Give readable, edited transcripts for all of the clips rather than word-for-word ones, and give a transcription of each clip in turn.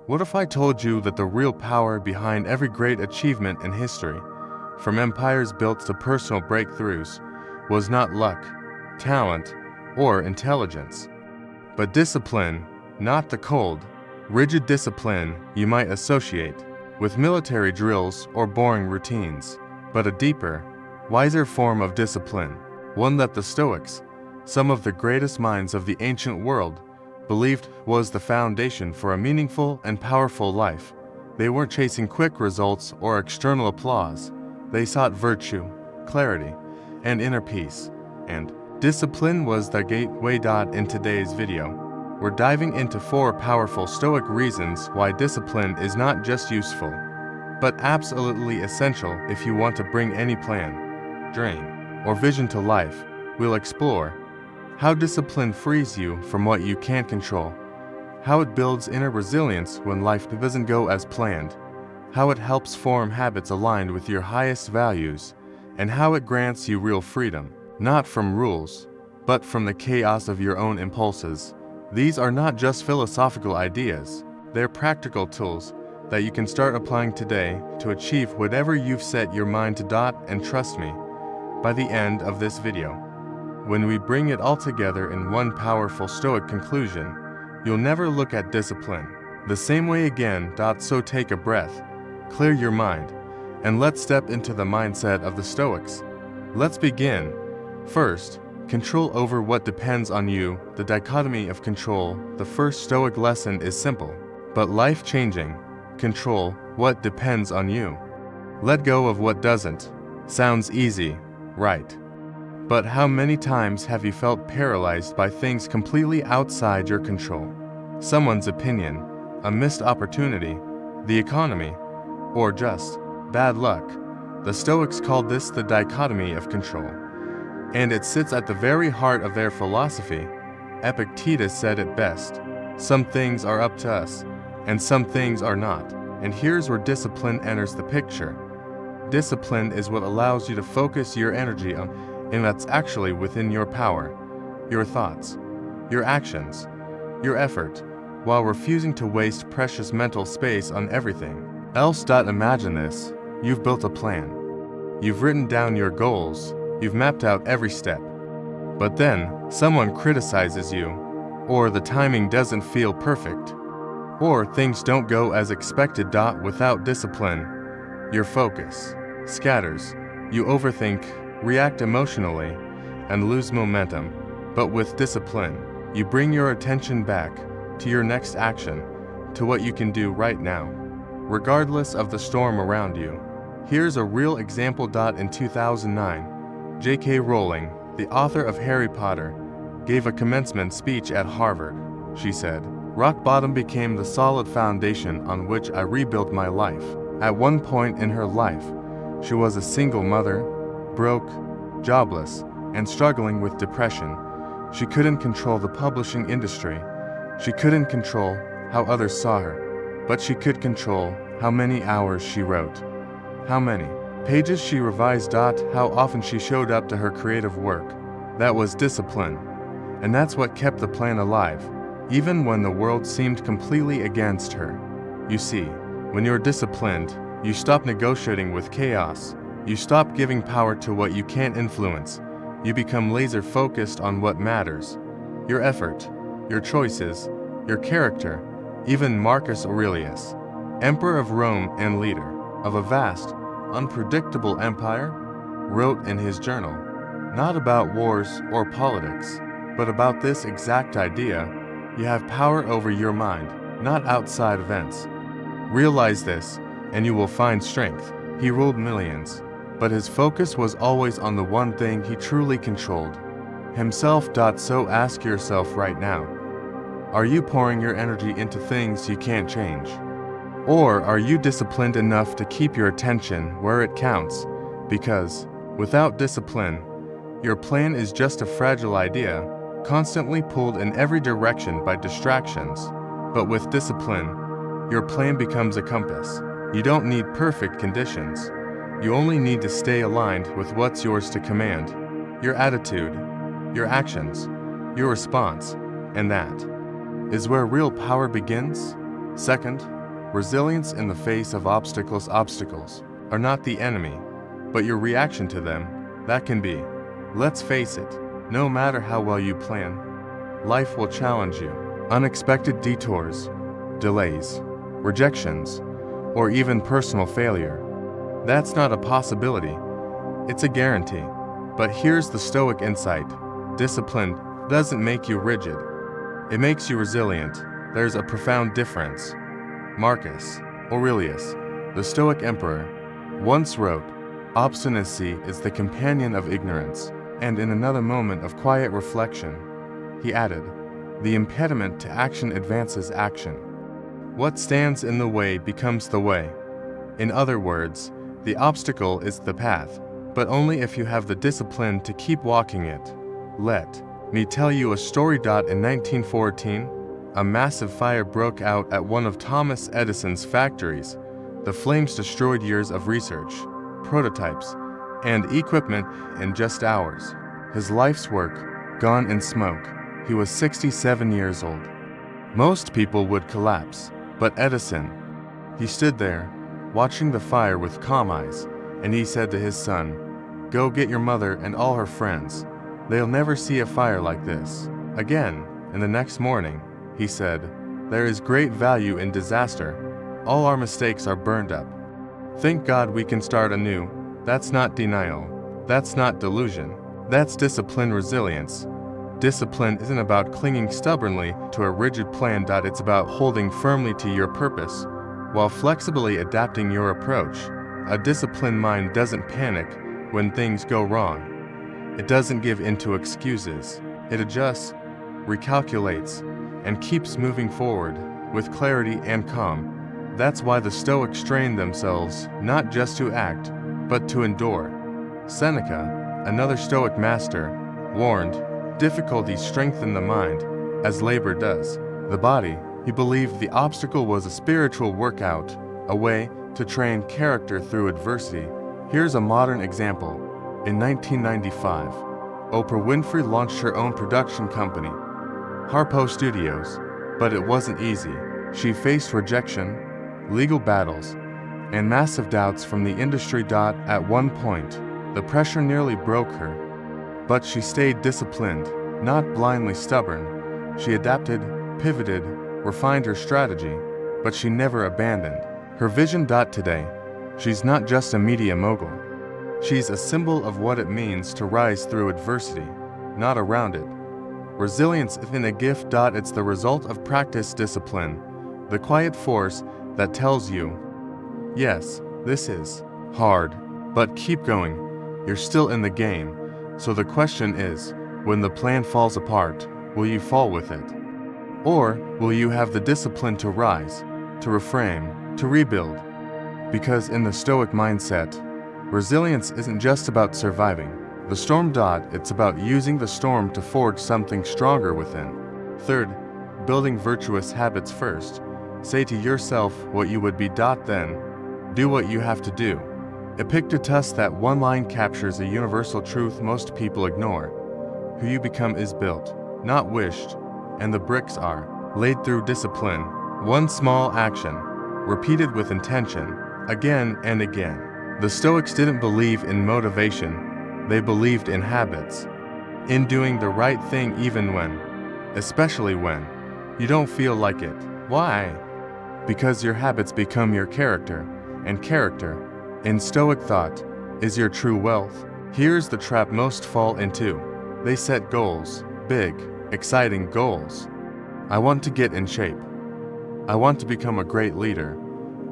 What if I told you that the real power behind every great achievement in history, from empires built to personal breakthroughs, was not luck, talent, or intelligence, but discipline, not the cold, rigid discipline you might associate with military drills or boring routines, but a deeper, wiser form of discipline, one that the Stoics, some of the greatest minds of the ancient world, believed was the foundation for a meaningful and powerful life. They weren't chasing quick results or external applause. They sought virtue, clarity, and inner peace. And discipline was the gateway. In today's video, we're diving into 4 powerful Stoic reasons why discipline is not just useful, but absolutely essential if you want to bring any plan, dream, or vision to life. We'll explore how discipline frees you from what you can't control, how it builds inner resilience when life doesn't go as planned, how it helps form habits aligned with your highest values, and how it grants you real freedom, not from rules, but from the chaos of your own impulses. These are not just philosophical ideas, they're practical tools that you can start applying today to achieve whatever you've set your mind to. And trust me, by the end of this video, when we bring it all together in one powerful Stoic conclusion, you'll never look at discipline the same way again. So take a breath, clear your mind, and let's step into the mindset of the Stoics. Let's begin. First, control over what depends on you. The dichotomy of control. The first Stoic lesson is simple, but life-changing. Control what depends on you. Let go of what doesn't. Sounds easy, right? But how many times have you felt paralyzed by things completely outside your control? Someone's opinion, a missed opportunity, the economy, or just bad luck. The Stoics called this the dichotomy of control, and it sits at the very heart of their philosophy. Epictetus said it best: some things are up to us, and some things are not. And here's where discipline enters the picture. Discipline is what allows you to focus your energy on and that's actually within your power, your thoughts, your actions, your effort, while refusing to waste precious mental space on everything else. Imagine this: you've built a plan, you've written down your goals, you've mapped out every step, but then someone criticizes you, or the timing doesn't feel perfect, or things don't go as expected. Without discipline, your focus scatters, you overthink, react emotionally, and lose momentum. But with discipline, you bring your attention back to your next action, to what you can do right now, regardless of the storm around you. Here's a real example. In 2009, J.K. Rowling, the author of Harry Potter, gave a commencement speech at Harvard. She said, "Rock bottom became the solid foundation on which I rebuilt my life." At one point in her life, she was a single mother, broke, jobless, and struggling with depression. She couldn't control the publishing industry. She couldn't control how others saw her, but she could control how many hours she wrote, how many pages she revised. How often she showed up to her creative work. That was discipline, and that's what kept the plan alive, even when the world seemed completely against her. You see, when you're disciplined, you stop negotiating with chaos. You stop giving power to what you can't influence. You become laser-focused on what matters: your effort, your choices, your character. Even Marcus Aurelius, emperor of Rome and leader of a vast, unpredictable empire, wrote in his journal, not about wars or politics, but about this exact idea: you have power over your mind, not outside events. Realize this, and you will find strength. He ruled millions, but his focus was always on the one thing he truly controlled: himself. So ask yourself right now, are you pouring your energy into things you can't change? Or are you disciplined enough to keep your attention where it counts? Because without discipline, your plan is just a fragile idea, constantly pulled in every direction by distractions. But with discipline, your plan becomes a compass. You don't need perfect conditions. You only need to stay aligned with what's yours to command: your attitude, your actions, your response. And that is where real power begins. Second, Resilience in the face of obstacles. Obstacles are not the enemy, but your reaction to them, that can be. Let's face it, no matter how well you plan, life will challenge you. Unexpected detours, delays, rejections, or even personal failure. That's not a possibility, it's a guarantee. But here's the Stoic insight. Discipline doesn't make you rigid. It makes you resilient. There's a profound difference. Marcus Aurelius, the Stoic emperor, once wrote, "Obstinacy is the companion of ignorance," and in another moment of quiet reflection, he added, "The impediment to action advances action. What stands in the way becomes the way." In other words, the obstacle is the path, but only if you have the discipline to keep walking it. Let me tell you a story. In 1914, a massive fire broke out at one of Thomas Edison's factories. The flames destroyed years of research, prototypes, and equipment in just hours. His life's work gone in smoke. He was 67 years old. Most people would collapse, but Edison, he stood there, watching the fire with calm eyes, and he said to his son, "Go get your mother and all her friends. They'll never see a fire like this again." And the next morning, he said, "There is great value in disaster. All our mistakes are burned up. Thank God we can start anew." That's not denial. That's not delusion. That's discipline. Resilience. Discipline isn't about clinging stubbornly to a rigid plan. It's about holding firmly to your purpose, while flexibly adapting your approach. A disciplined mind doesn't panic when things go wrong. It doesn't give in to excuses. It adjusts, recalculates, and keeps moving forward with clarity and calm. That's why the Stoics trained themselves not just to act, but to endure. Seneca, another Stoic master, warned, "Difficulty strengthens the mind, as labor does the body." He believed the obstacle was a spiritual workout, a way to train character through adversity. Here's a modern example. In 1995, Oprah Winfrey launched her own production company, Harpo Studios, but it wasn't easy. She faced rejection, legal battles, and massive doubts from the industry. At one point, the pressure nearly broke her. But she stayed disciplined, not blindly stubborn. She adapted, pivoted, refined her strategy, but she never abandoned her vision. Today, she's not just a media mogul. She's a symbol of what it means to rise through adversity, not around it. Resilience isn't a gift. It's the result of practice. Discipline, the quiet force that tells you, yes, this is hard, but keep going. You're still in the game. So the question is, when the plan falls apart, will you fall with it? Or will you have the discipline to rise, to reframe, to rebuild? Because in the Stoic mindset, resilience isn't just about surviving the storm. It's about using the storm to forge something stronger within. Third, building virtuous habits. First, say to yourself what you would be. Then, do what you have to do. Epictetus. That one line captures a universal truth most people ignore. Who you become is built, not wished, and the bricks are laid through discipline. One small action, repeated with intention, again and again. The Stoics didn't believe in motivation, they believed in habits. In doing the right thing even when, especially when, you don't feel like it. Why? Because your habits become your character, and character, in Stoic thought, is your true wealth. Here's the trap most fall into. They set goals, big, exciting goals. I want to get in shape. I want to become a great leader.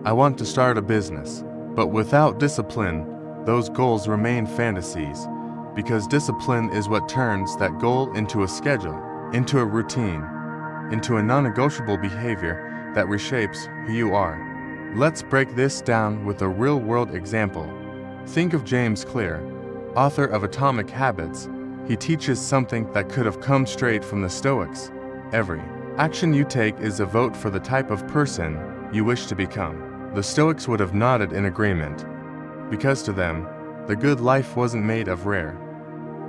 I want to start a business. But without discipline, those goals remain fantasies, because discipline is what turns that goal into a schedule, into a routine, into a non-negotiable behavior that reshapes who you are. Let's break this down with a real-world example. Think of James Clear, author of Atomic Habits. He teaches something that could have come straight from the Stoics. Every action you take is a vote for the type of person you wish to become. The Stoics would have nodded in agreement, because to them, the good life wasn't made of rare,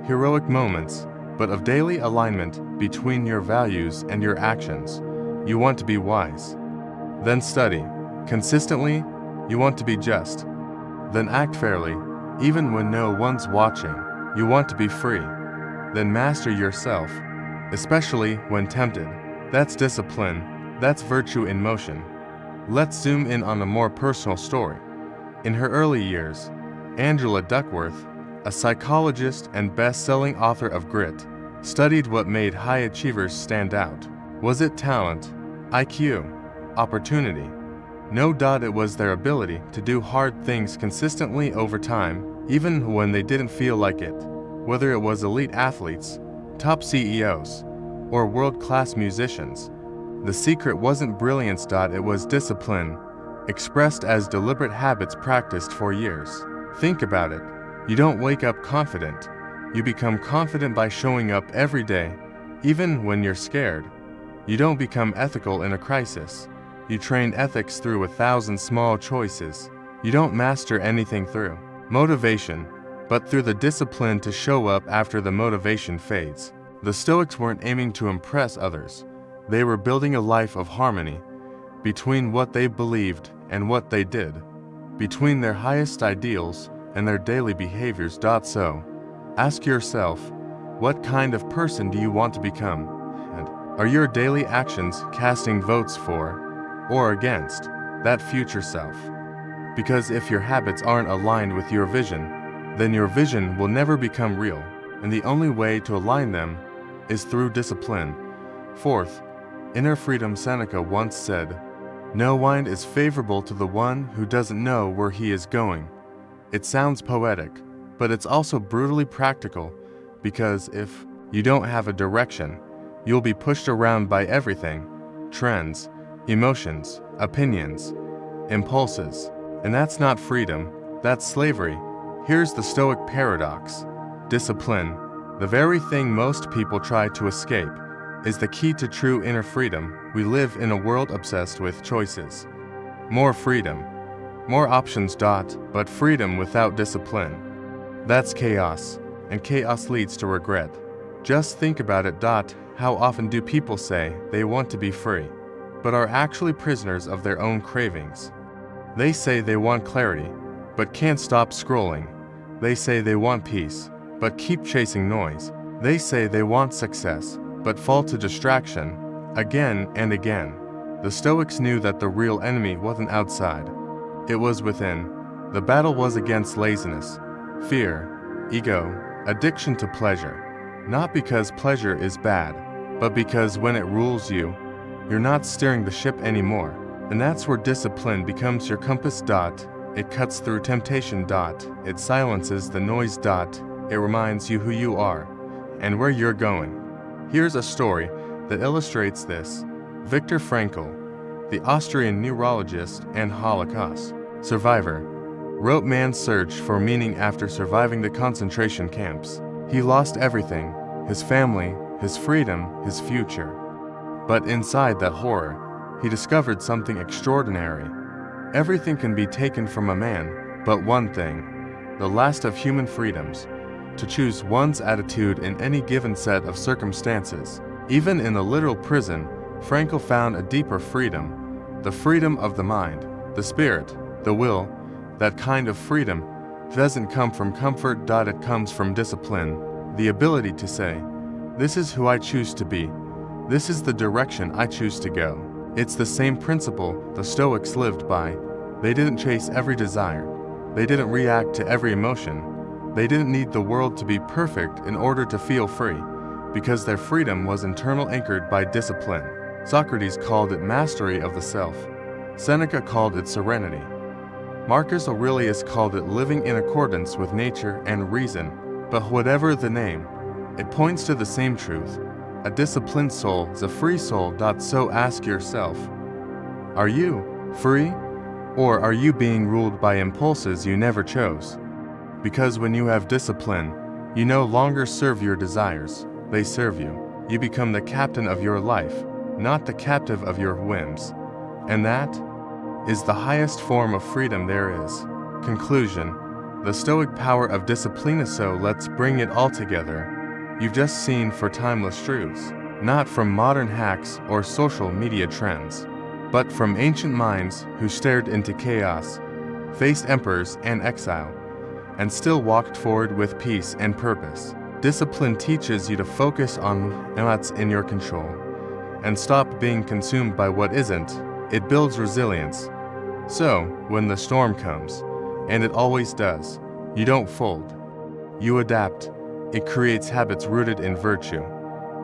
heroic moments, but of daily alignment between your values and your actions. You want to be wise? Then study, Consistently, you want to be just. Then act fairly, even when no one's watching. You want to be free. Then master yourself, especially when tempted. That's discipline. That's virtue in motion. Let's zoom in on a more personal story. In her early years, Angela Duckworth, a psychologist and best-selling author of Grit, studied what made high achievers stand out. Was it talent, IQ, opportunity? No doubt it was their ability to do hard things consistently over time, even when they didn't feel like it. Whether it was elite athletes, top CEOs, or world-class musicians, the secret wasn't brilliance. It was discipline, expressed as deliberate habits practiced for years. Think about it. You don't wake up confident. You become confident by showing up every day, even when you're scared. You don't become ethical in a crisis. You train ethics through 1,000 small choices. You don't master anything through motivation, but through the discipline to show up after the motivation fades. The Stoics weren't aiming to impress others. They were building a life of harmony between what they believed and what they did, between their highest ideals and their daily behaviors. So, ask yourself, what kind of person do you want to become? And are your daily actions casting votes for or against that future self? Because if your habits aren't aligned with your vision, then your vision will never become real, and the only way to align them is through discipline. Fourth, inner freedom. Seneca once said, "No wind is favorable to the one who doesn't know where he is going." It sounds poetic, but it's also brutally practical, because if you don't have a direction, you'll be pushed around by everything: trends, emotions, opinions, impulses. And that's not freedom, that's slavery. Here's the Stoic paradox. Discipline, the very thing most people try to escape, is the key to true inner freedom. We live in a world obsessed with choices. More freedom, more options. But freedom without discipline, that's chaos, and chaos leads to regret. Just think about it. How often do people say they want to be free, but are actually prisoners of their own cravings? They say they want clarity, but can't stop scrolling. They say they want peace, but keep chasing noise. They say they want success, but fall to distraction again and again. The Stoics knew that the real enemy wasn't outside. It was within. The battle was against laziness, fear, ego, addiction to pleasure. Not because pleasure is bad, but because when it rules you, you're not steering the ship anymore. And that's where discipline becomes your compass. It cuts through temptation. It silences the noise. It reminds you who you are and where you're going. Here's a story that illustrates this. Viktor Frankl, the Austrian neurologist and Holocaust survivor, wrote Man's Search for Meaning after surviving the concentration camps. He lost everything: his family, his freedom, his future. But inside that horror, he discovered something extraordinary. Everything can be taken from a man, but one thing, the last of human freedoms, to choose one's attitude in any given set of circumstances. Even in a literal prison, Frankl found a deeper freedom, the freedom of the mind, the spirit, the will. That kind of freedom doesn't come from comfort. It comes from discipline, the ability to say, "This is who I choose to be. This is the direction I choose to go." It's the same principle the Stoics lived by. They didn't chase every desire. They didn't react to every emotion. They didn't need the world to be perfect in order to feel free, because their freedom was internal, anchored by discipline. Socrates called it mastery of the self. Seneca called it serenity. Marcus Aurelius called it living in accordance with nature and reason. But whatever the name, it points to the same truth. A disciplined soul is a free soul. So ask yourself, are you free, or are you being ruled by impulses you never chose? Because when you have discipline, you no longer serve your desires, they serve you. You become the captain of your life, not the captive of your whims. And that is the highest form of freedom there is. Conclusion: the Stoic power of discipline. So let's bring it all together. You've just seen for timeless truths, not from modern hacks or social media trends. but from ancient minds who stared into chaos, faced emperors and exile, and still walked forward with peace and purpose. Discipline teaches you to focus on what's in your control and stop being consumed by what isn't. It builds resilience. So, when the storm comes, and it always does, you don't fold. You adapt. It creates habits rooted in virtue,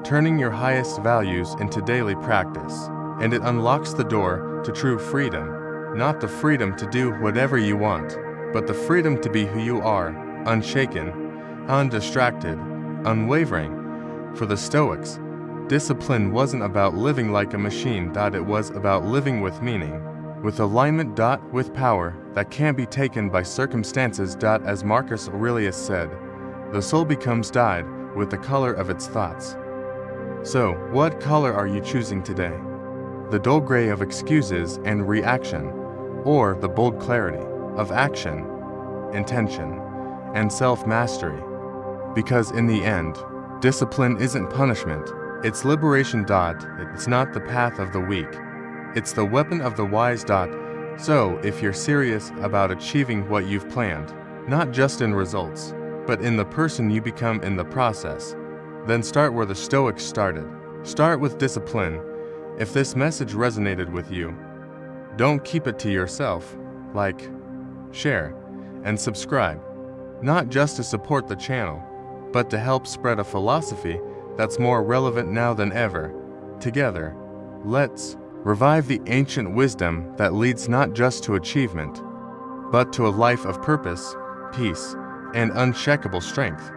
turning your highest values into daily practice. And it unlocks the door to true freedom, not the freedom to do whatever you want, but the freedom to be who you are, unshaken, undistracted, unwavering. For the Stoics, discipline wasn't about living like a machine. It was about living with meaning, with alignment. With power that can't be taken by circumstances. As Marcus Aurelius said, the soul becomes dyed with the color of its thoughts. So, what color are you choosing today? The dull gray of excuses and reaction, or the bold clarity of action, intention, and self-mastery? Because in the end, discipline isn't punishment, it's liberation. It's not the path of the weak, it's the weapon of the wise. So, if you're serious about achieving what you've planned, not just in results, but in the person you become in the process, then start where the Stoics started. Start with discipline. If this message resonated with you, don't keep it to yourself. Like, share, and subscribe, not just to support the channel, but to help spread a philosophy that's more relevant now than ever. Together, let's revive the ancient wisdom that leads not just to achievement, but to a life of purpose, peace, and unshakable strength.